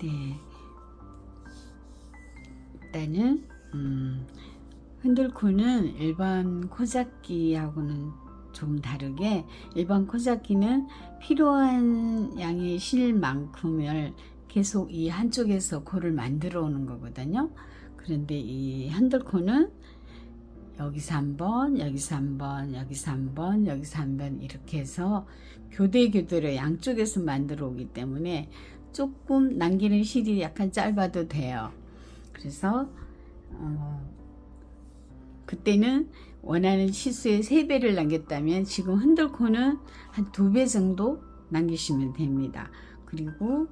네, 일단은 흔들코는 일반 코잡기하고는 좀 다르게, 일반 코잡기는 필요한 양의 실만큼을 계속 이 한쪽에서 코를 만들어 오는 거거든요. 그런데 이 핸들코는 여기서 한번, 여기서 한번, 여기서 한번, 여기서 한번 이렇게 해서 교대로 양쪽에서 만들어 오기 때문에 조금 남기는 실이 약간 짧아도 돼요. 그래서 그때는 원하는 치수의 3배를 남겼다면 지금 흔들코는 한 2배 정도 남기시면 됩니다. 그리고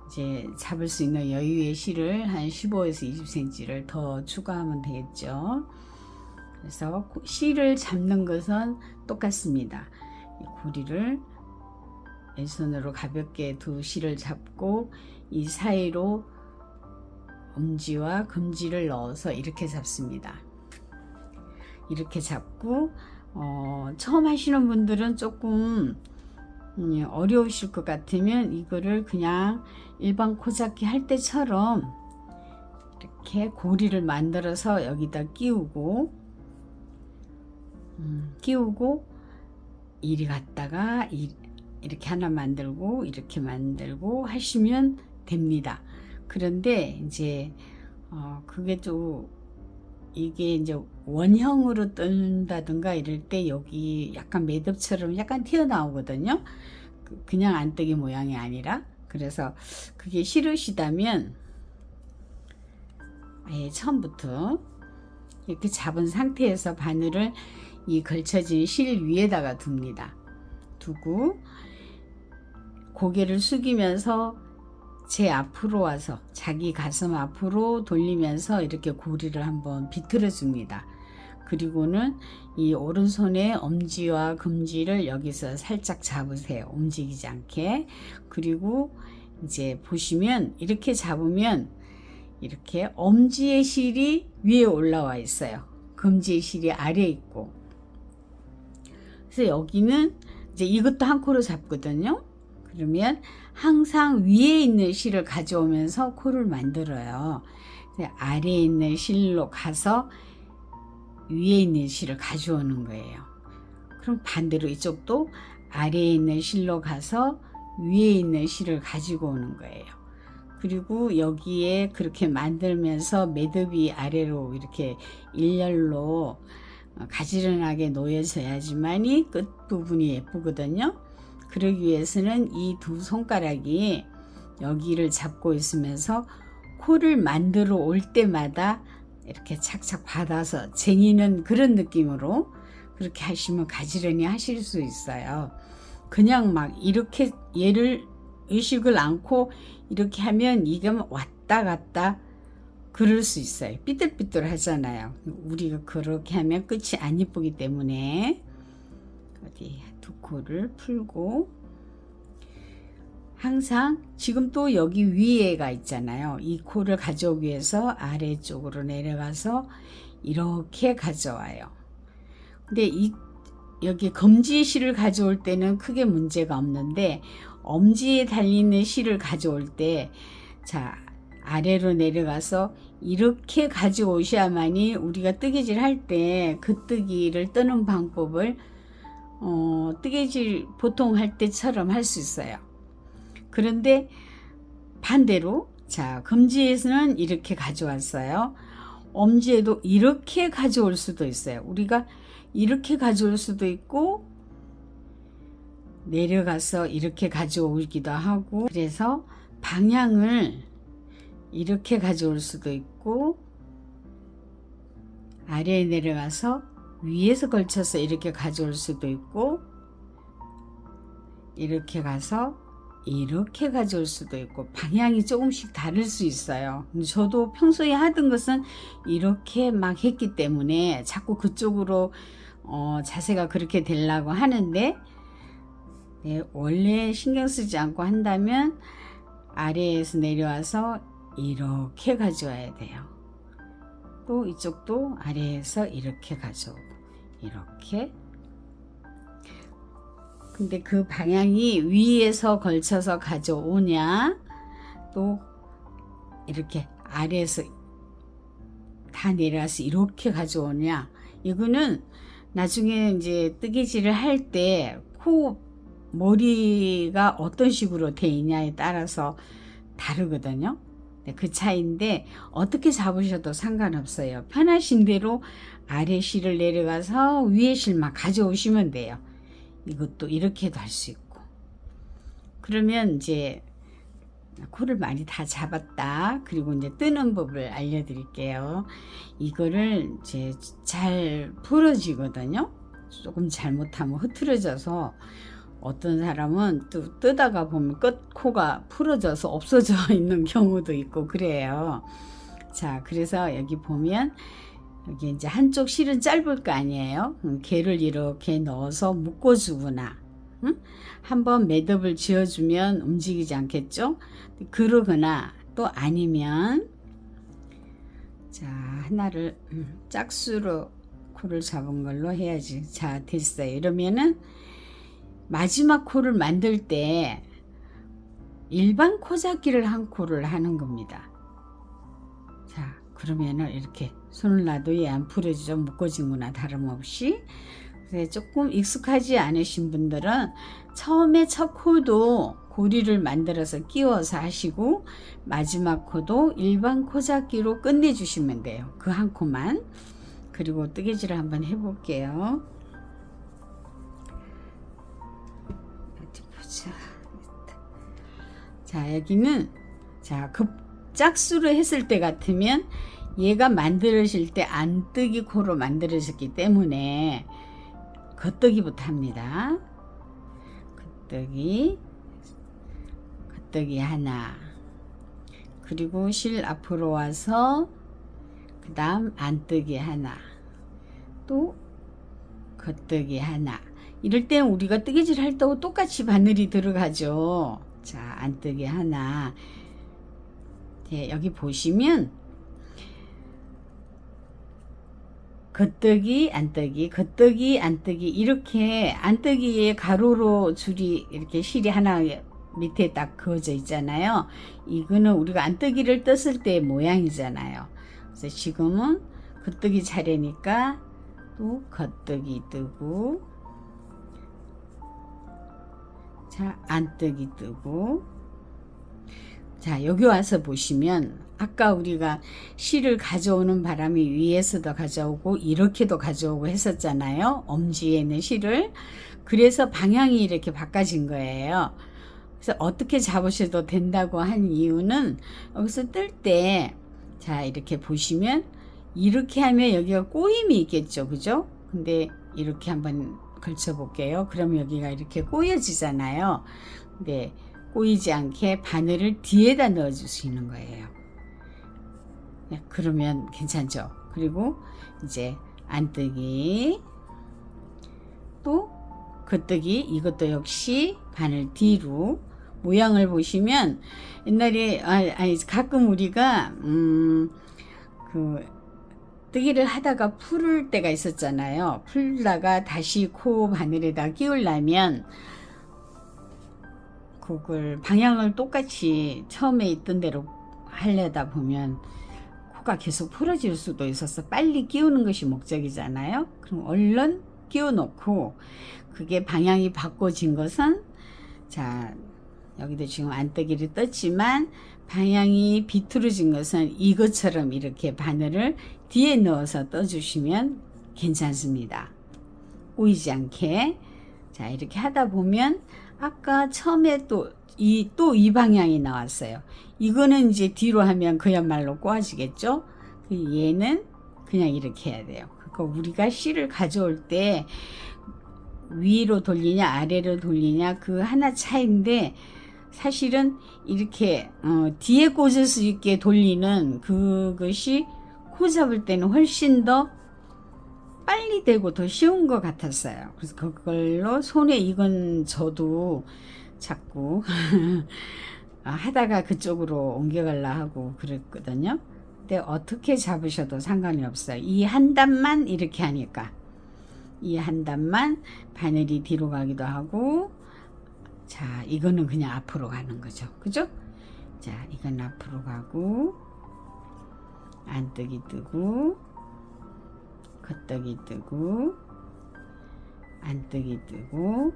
이제 잡을 수 있는 여유의 실을 한 15에서 20cm를 더 추가하면 되겠죠. 그래서 실을 잡는 것은 똑같습니다. 고리를 왼손으로 가볍게 두 실을 잡고 이 사이로 엄지와 검지를 넣어서 이렇게 잡습니다. 이렇게 잡고 처음 하시는 분들은 조금 어려우실 것 같으면 이거를 그냥 일반 코잡기 할 때처럼 이렇게 고리를 만들어서 여기다 끼우고 이리 갔다가 이렇게 하나 만들고 이렇게 만들고 하시면 됩니다. 그런데 이제 그게 좀 이게 이제 원형으로 뜬다든가 이럴 때 여기 약간 매듭처럼 약간 튀어나오거든요. 그냥 안뜨기 모양이 아니라. 그래서 그게 싫으시다면 아예 처음부터 이렇게 잡은 상태에서 바늘을 이 걸쳐진 실 위에다가 둡니다. 두고 고개를 숙이면서 제 앞으로 와서 자기 가슴 앞으로 돌리면서 이렇게 고리를 한번 비틀어 줍니다. 그리고는 이 오른손의 엄지와 검지를 여기서 살짝 잡으세요. 움직이지 않게. 그리고 이제 보시면 이렇게 잡으면 이렇게 엄지의 실이 위에 올라와 있어요. 검지의 실이 아래에 있고. 그래서 여기는 이제 이것도 한 코로 잡거든요. 그러면 항상 위에 있는 실을 가져오면서 코를 만들어요. 아래에 있는 실로 가서 위에 있는 실을 가져오는 거예요. 그럼 반대로 이쪽도 아래에 있는 실로 가서 위에 있는 실을 가지고 오는 거예요. 그리고 여기에 그렇게 만들면서 매듭이 아래로 이렇게 일렬로 가지런하게 놓여져야지만이 끝부분이 예쁘거든요. 그러기 위해서는 이 두 손가락이 여기를 잡고 있으면서 코를 만들어 올 때마다 이렇게 착착 받아서 쟁이는 그런 느낌으로 그렇게 하시면 가지런히 하실 수 있어요. 그냥 막 이렇게 얘를 의식을 않고 이렇게 하면 이게 왔다 갔다 그럴 수 있어요. 삐뚤삐뚤 하잖아요. 우리가 그렇게 하면 끝이 안 예쁘기 때문에 어디 두 코를 풀고 항상 지금 또 여기 위에가 있잖아요. 이 코를 가져오기 위해서 아래쪽으로 내려가서 이렇게 가져와요. 근데 여기 검지 실을 가져올 때는 크게 문제가 없는데 엄지에 달리는 실을 가져올 때 자 아래로 내려가서 이렇게 가져오셔야만이 우리가 뜨개질 할 때 그 뜨기를 뜨는 방법을 뜨개질 보통 할 때처럼 할 수 있어요. 그런데 반대로 자 검지에서는 이렇게 가져왔어요. 엄지에도 이렇게 가져올 수도 있어요. 우리가 이렇게 가져올 수도 있고 내려가서 이렇게 가져오기도 하고, 그래서 방향을 이렇게 가져올 수도 있고 아래에 내려가서 위에서 걸쳐서 이렇게 가져올 수도 있고 이렇게 가서 이렇게 가져올 수도 있고 방향이 조금씩 다를 수 있어요. 저도 평소에 하던 것은 이렇게 막 했기 때문에 자꾸 그쪽으로 자세가 그렇게 되려고 하는데 네, 원래 신경 쓰지 않고 한다면 아래에서 내려와서 이렇게 가져와야 돼요. 또 이쪽도 아래에서 이렇게 가져오고 이렇게. 근데 그 방향이 위에서 걸쳐서 가져오냐 또 이렇게 아래에서 다 내려와서 이렇게 가져오냐, 이거는 나중에 이제 뜨개질을 할 때 코 머리가 어떤 식으로 돼 있냐에 따라서 다르거든요. 그 차이인데 어떻게 잡으셔도 상관없어요. 편하신 대로 아래 실을 내려가서 위에 실만 가져오시면 돼요. 이것도 이렇게도 할 수 있고. 그러면 이제 코를 많이 다 잡았다. 그리고 이제 뜨는 법을 알려드릴게요. 이거를 이제 잘 풀어지거든요. 조금 잘못하면 흐트러져서 어떤 사람은 또 뜨다가 보면 끝 코가 풀어져서 없어져 있는 경우도 있고 그래요. 자, 그래서 여기 보면 여기 이제 한쪽 실은 짧을 거 아니에요. 개를 이렇게 넣어서 묶어주거나, 응? 한번 매듭을 지어주면 움직이지 않겠죠? 그러거나 또 아니면 자, 하나를 짝수로 코를 잡은 걸로 해야지. 자, 됐어요. 이러면은 마지막 코를 만들 때 일반 코 잡기를 한 코를 하는 겁니다. 자, 그러면은 이렇게 손을 놔도 얘 안 풀어지죠. 묶어진 거나 다름없이. 그래서 조금 익숙하지 않으신 분들은 처음에 첫 코도 고리를 만들어서 끼워서 하시고 마지막 코도 일반 코 잡기로 끝내주시면 돼요. 그 한 코만. 그리고 뜨개질을 한번 해볼게요. 어디 보자. 자, 여기는 자, 짝수로 했을 때 같으면 얘가 만들어질 때 안뜨기 코로 만들어졌기 때문에 겉뜨기부터 합니다. 겉뜨기 하나, 그리고 실 앞으로 와서 그 다음 안뜨기 하나, 또 겉뜨기 하나. 이럴 땐 우리가 뜨개질 할 때하고 똑같이 바늘이 들어가죠. 자, 안뜨기 하나. 네, 여기 보시면 겉뜨기 안뜨기 겉뜨기 안뜨기, 이렇게 안뜨기에 가로로 줄이 이렇게 실이 하나 밑에 딱 그어져 있잖아요. 이거는 우리가 안뜨기를 떴을 때의 모양이잖아요. 그래서 지금은 겉뜨기 차례니까 또 겉뜨기 뜨고, 자, 안뜨기 뜨고. 자, 여기 와서 보시면 아까 우리가 실을 가져오는 바람이 위에서도 가져오고 이렇게도 가져오고 했었잖아요. 엄지에 있는 실을. 그래서 방향이 이렇게 바꿔진 거예요. 그래서 어떻게 잡으셔도 된다고 한 이유는 여기서 뜰 때, 자, 이렇게 보시면 이렇게 하면 여기가 꼬임이 있겠죠. 그죠? 근데 이렇게 한번 걸쳐 볼게요. 그럼 여기가 이렇게 꼬여지잖아요. 근데 꼬이지 않게 바늘을 뒤에다 넣어 주시는 거예요. 네, 그러면 괜찮죠. 그리고 이제 안뜨기, 또 겉뜨기, 이것도 역시 바늘 뒤로. 모양을 보시면 옛날에 가끔 우리가 그 뜨기를 하다가 풀을 때가 있었잖아요. 풀다가 다시 코 바늘에다 끼우려면 그걸 방향을 똑같이 처음에 있던 대로 하려다 보면 코가 계속 풀어질 수도 있어서 빨리 끼우는 것이 목적이잖아요. 그럼 얼른 끼워 놓고, 그게 방향이 바꿔진 것은, 자, 여기도 지금 안뜨기를 떴지만 방향이 비틀어진 것은 이것처럼 이렇게 바늘을 뒤에 넣어서 떠주시면 괜찮습니다. 꼬이지 않게. 자, 이렇게 하다 보면 아까 처음에 또 이 방향이 나왔어요. 이거는 이제 뒤로 하면 그야말로 꼬아지겠죠. 얘는 그냥 이렇게 해야 돼요. 그러니까 우리가 실을 가져올 때 위로 돌리냐 아래로 돌리냐 그 하나 차이인데, 사실은 이렇게 뒤에 꽂을 수 있게 돌리는 그것이 코 잡을 때는 훨씬 더 빨리 되고 더 쉬운 것 같았어요. 그래서 그걸로 손에, 이건 저도 자꾸 하다가 그쪽으로 옮겨가려 하고 그랬거든요. 근데 어떻게 잡으셔도 상관이 없어요. 이 한 단만 이렇게 하니까, 이 한 단만 바늘이 뒤로 가기도 하고, 자, 이거는 그냥 앞으로 가는 거죠. 그죠? 자, 이건 앞으로 가고, 안뜨기 뜨고, 겉뜨기 뜨고, 안뜨기 뜨고,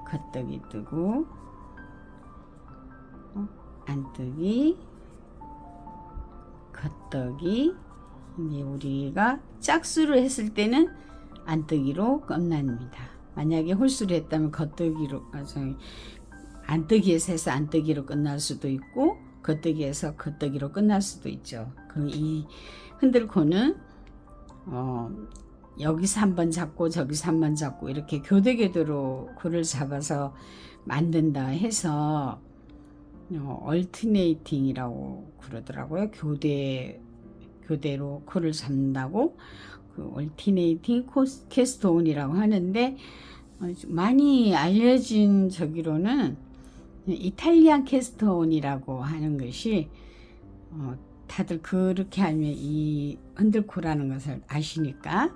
겉뜨기 뜨고, 안뜨기, 겉뜨기. 이제 우리가 짝수를 했을 때는 안뜨기로 끝납니다. 만약에 홀수를 했다면 겉뜨기로, 안뜨기에서 해서 안뜨기로 끝날 수도 있고, 겉뜨기에서 겉뜨기로 끝날 수도 있죠. 그럼 이 흔들코는 여기서 한번 잡고 저기서 한번 잡고 이렇게 교대교대로 코를 잡아서 만든다 해서 얼티네이팅이라고 그러더라고요. 교대로 코를 잡는다고 그 얼티네이팅 캐스트온이라고 하는데, 많이 알려진 저기로는 이탈리안 캐스트온이라고 하는 것이, 다들 그렇게 하면 이 흔들코라는 것을 아시니까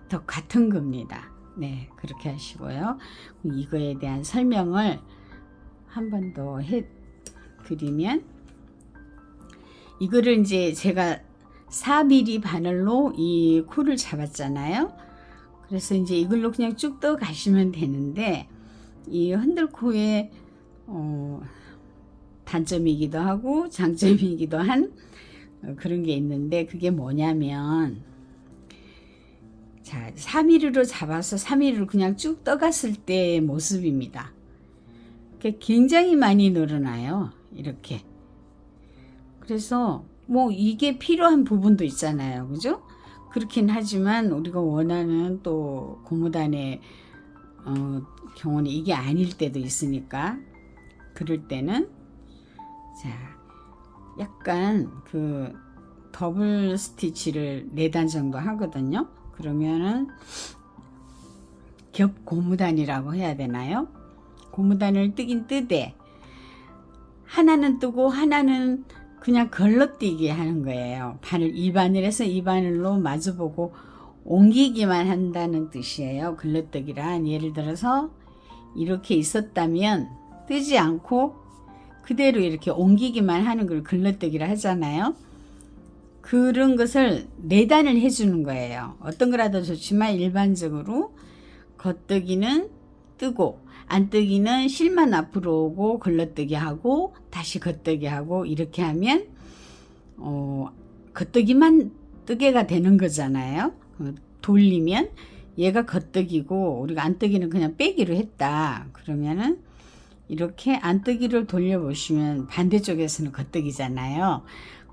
더 같은 겁니다. 네, 그렇게 하시고요. 이거에 대한 설명을 한 번 더 해 드리면, 이거를 이제 제가 4mm 바늘로 이 코를 잡았잖아요. 그래서 이제 이걸로 그냥 쭉 떠 가시면 되는데, 이 흔들코의 단점이기도 하고 장점이기도 한 그런 게 있는데, 그게 뭐냐면, 자, 3mm로 잡아서 3mm로 그냥 쭉 떠갔을 때의 모습입니다. 굉장히 많이 늘어나요. 이렇게. 그래서 뭐 이게 필요한 부분도 있잖아요. 그죠? 그렇긴 하지만 우리가 원하는 또 고무단의 경우는 이게 아닐 때도 있으니까, 그럴 때는 자, 약간 그 더블 스티치를 4단 정도 하거든요. 그러면은 겹 고무단이라고 해야 되나요? 고무단을 뜨긴 뜨되 하나는 뜨고 하나는 그냥 걸러뛰기 하는 거예요. 이 바늘에서 이 바늘로 마주보고 옮기기만 한다는 뜻이에요. 걸러뜨기란, 예를 들어서 이렇게 있었다면 뜨지 않고 그대로 이렇게 옮기기만 하는 걸 걸러뜨기라 하잖아요. 그런 것을 4단을 해주는 거예요. 어떤 거라도 좋지만 일반적으로 겉뜨기는 뜨고 안뜨기는 실만 앞으로 오고 걸러뜨기 하고 다시 겉뜨기 하고, 이렇게 하면 겉뜨기만 뜨개가 되는 거잖아요. 돌리면 얘가 겉뜨기고 우리가 안뜨기는 그냥 빼기로 했다. 그러면은 이렇게 안뜨기를 돌려보시면 반대쪽에서는 겉뜨기잖아요.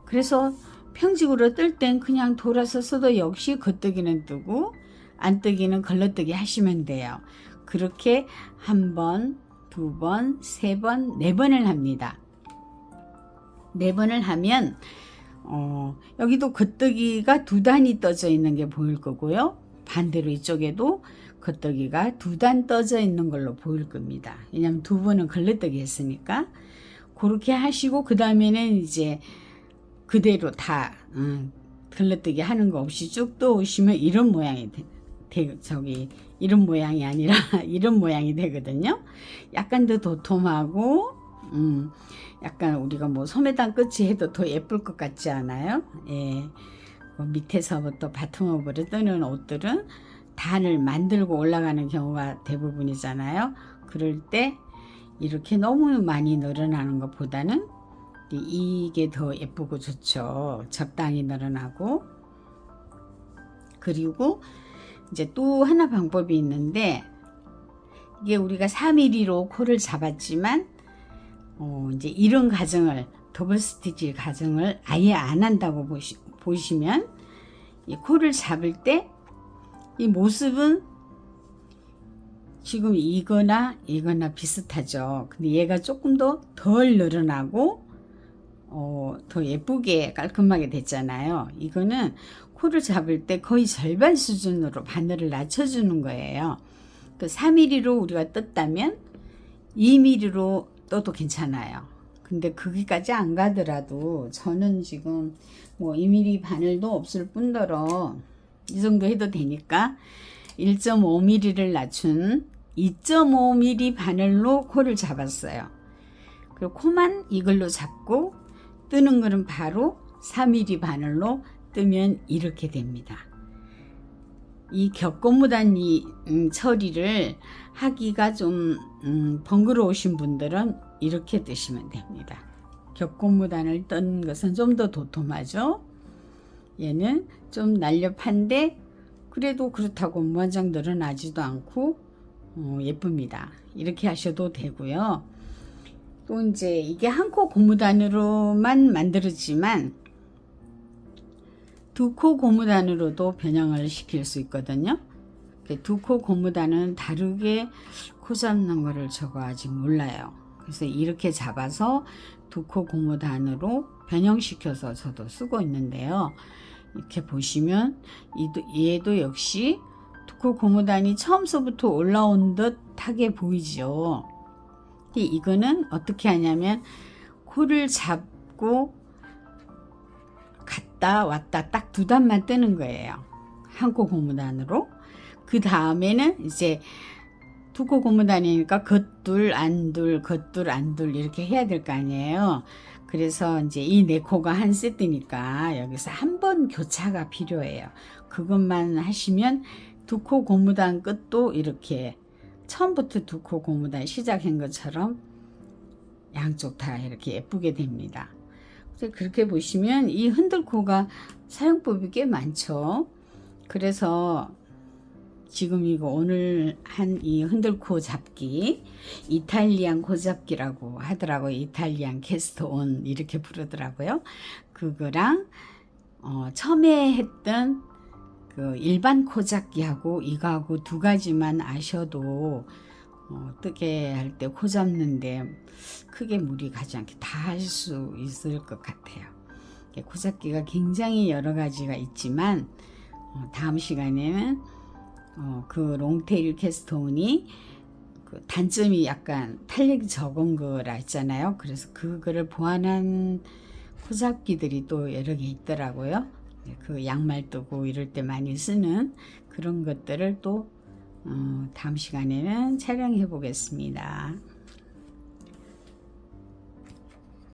그래서 평직으로 뜰 땐 그냥 돌아서 써도 역시 겉뜨기는 뜨고 안뜨기는 걸러뜨기 하시면 돼요. 그렇게 1번, 2번, 3번, 4번을 합니다. 4번을 하면 여기도 겉뜨기가 2단이 떠져 있는 게 보일 거고요. 반대로 이쪽에도 겉뜨기가 2단 떠져 있는 걸로 보일 겁니다. 왜냐하면 2번은 걸러뜨기 했으니까. 그렇게 하시고 그 다음에는 이제 그대로 다 걸러뜨기 하는 거 없이 쭉 떠오시면 이런 모양이 이런 모양이 아니라 이런 모양이 되거든요. 약간 더 도톰하고 약간 우리가 뭐 소매단 끝이 해도 더 예쁠 것 같지 않아요? 예. 밑에서부터 바텀업으로 뜨는 옷들은 단을 만들고 올라가는 경우가 대부분이잖아요. 그럴 때 이렇게 너무 많이 늘어나는 것보다는 이게 더 예쁘고 좋죠. 적당히 늘어나고. 그리고 이제 또 하나 방법이 있는데, 이게 우리가 4mm로 코를 잡았지만 이제 이런 가정을, 더블 스티치 가정을 아예 안 한다고 보시면 이 코를 잡을 때 이 모습은 지금 이거나 비슷하죠. 근데 얘가 조금 더 덜 늘어나고 더 예쁘게 깔끔하게 됐잖아요. 이거는 코를 잡을 때 거의 절반 수준으로 바늘을 낮춰주는 거예요. 그 4mm로 우리가 떴다면 2mm로 떠도 괜찮아요. 근데 거기까지 안 가더라도 저는 지금 뭐 2mm 바늘도 없을 뿐더러 이 정도 해도 되니까 1.5mm를 낮춘 2.5mm 바늘로 코를 잡았어요. 그리고 코만 이걸로 잡고 뜨는 거는 바로 3mm 바늘로 뜨면 이렇게 됩니다. 이 격고무단 처리를 하기가 좀 번거로우신 분들은 이렇게 뜨시면 됩니다. 격고무단을 뜬 것은 좀 더 도톰하죠. 얘는 좀 날렵한데 그래도 그렇다고 무한정 늘어나지도 않고 예쁩니다. 이렇게 하셔도 되고요. 또 이제 이게 한 코 고무단으로만 만들어지만 두 코 고무단으로도 변형을 시킬 수 있거든요. 두 코 고무단은 다르게 코 잡는 거를 저거 아직 몰라요. 그래서 이렇게 잡아서 두 코 고무단으로 변형시켜서 저도 쓰고 있는데요. 이렇게 보시면 얘도 역시 두 코 고무단이 처음서부터 올라온 듯하게 보이죠. 근데 이거는 어떻게 하냐면 코를 잡고 갔다 왔다 딱 두 단만 뜨는 거예요. 한 코 고무단으로. 그 다음에는 이제 두 코 고무단이니까 겉둘 안둘 겉둘 안둘 이렇게 해야 될 거 아니에요. 그래서 이제 이 네 코가 한 세트니까 여기서 한 번 교차가 필요해요. 그것만 하시면 두 코 고무단 끝도 이렇게 처음부터 두 코 고무단 시작한 것처럼 양쪽 다 이렇게 예쁘게 됩니다. 그렇게 보시면 이 흔들코가 사용법이 꽤 많죠. 그래서 지금 이거 오늘 한 이 흔들코 잡기 이탈리안 코 잡기라고 하더라고요. 이탈리안 캐스트온 이렇게 부르더라고요. 그거랑 처음에 했던 그 일반 코 잡기하고 이거하고 두 가지만 아셔도 뜨개 할 때 코 잡는데 크게 무리 가지 않게 다 할 수 있을 것 같아요. 코 잡기가 굉장히 여러 가지가 있지만 다음 시간에는 그 롱테일 캐스트온이 그 단점이 약간 탄력이 적은 거라 했잖아요. 그래서 그거를 보완한 코 잡기들이 또 여러 개 있더라고요. 그 양말 뜨고 이럴 때 많이 쓰는 그런 것들을 또 다음 시간에는 촬영해 보겠습니다.